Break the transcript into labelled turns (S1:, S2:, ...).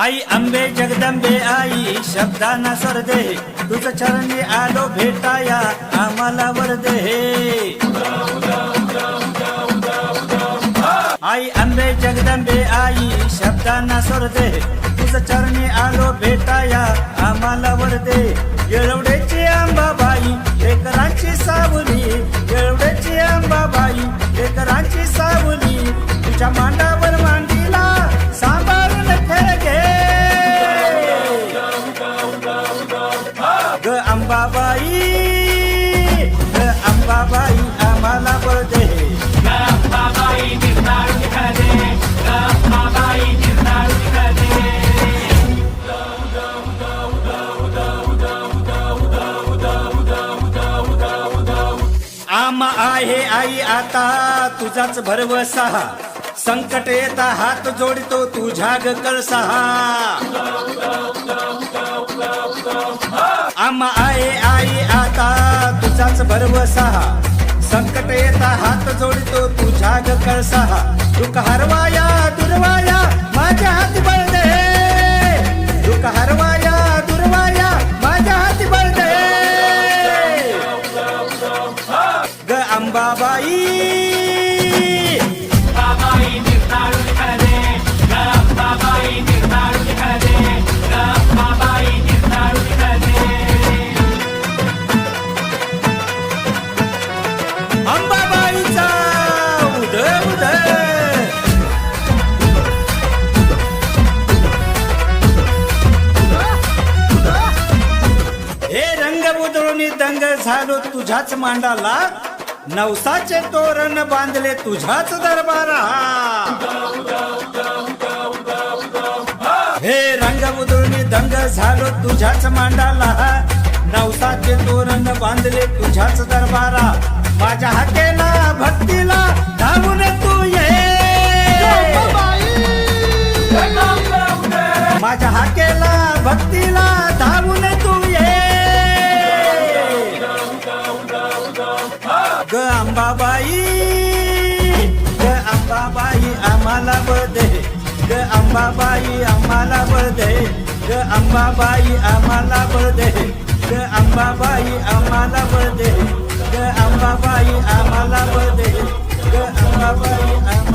S1: आई अंबे जगदंबे आई शब्दांना स्वर दे, तुझ चरणी आलो भेटाया आम्हाला वर दे. आई अंबे जगदंबे आई शब्दांना स्वर दे, तुझ चरणी आलो भेटाया आम्हाला वर दे. येळवड्याची अंबाबाई लेकरांची सावली, येळवड्याची अंबाबाई लेकरांची सावली, तुझ्या मांडावर मांडीला सांभाळून खेळ घे ग अंबाबाई, ग अंबाबाई आम्हाला वर दे. आम्हा आहे आई आता तुझाच भरवसा, संकट येता हात जोडतो तुझ्या ग कळसा. आम्हा आहे आई आता तुझाच भरवसा, संकट येता हात जोडतो तुझ्या ग कळसा. दुःख हरवाया दुर्वाया माझ्या हाती बळ दे, दुःख हरवाया दुर्वाया माझ्या हाती बळ दे ग अंबाबाई. अंबाबाईचा उदय उदय. हे रंग उधळून दंग झालो तुझ्याच मांडाला, नवसाचे तोरण बांधले तुझ्याच दरबारा. हे रंग उधळून दंग झालो तुझ्याच मांडाला, नवसाचे तोरण बांधले तुझ्याच दरबारा. माझ्या हाकेला भक्तीला धावून तू ये, माझ्या हाकेला भक्तीला धावून तू ये ग अंबाबाई, ग अंबाबाई आम्हाला बळ दे, ग अंबाबाई आम्हाला बळ दे, ग अंबाबाई आम्हाला बळ दे, ग अंबाबाई आम्हाला बळ दे, ग अंबाबाई आम्हाला बळ दे, ग अंबाबाई आम्हाला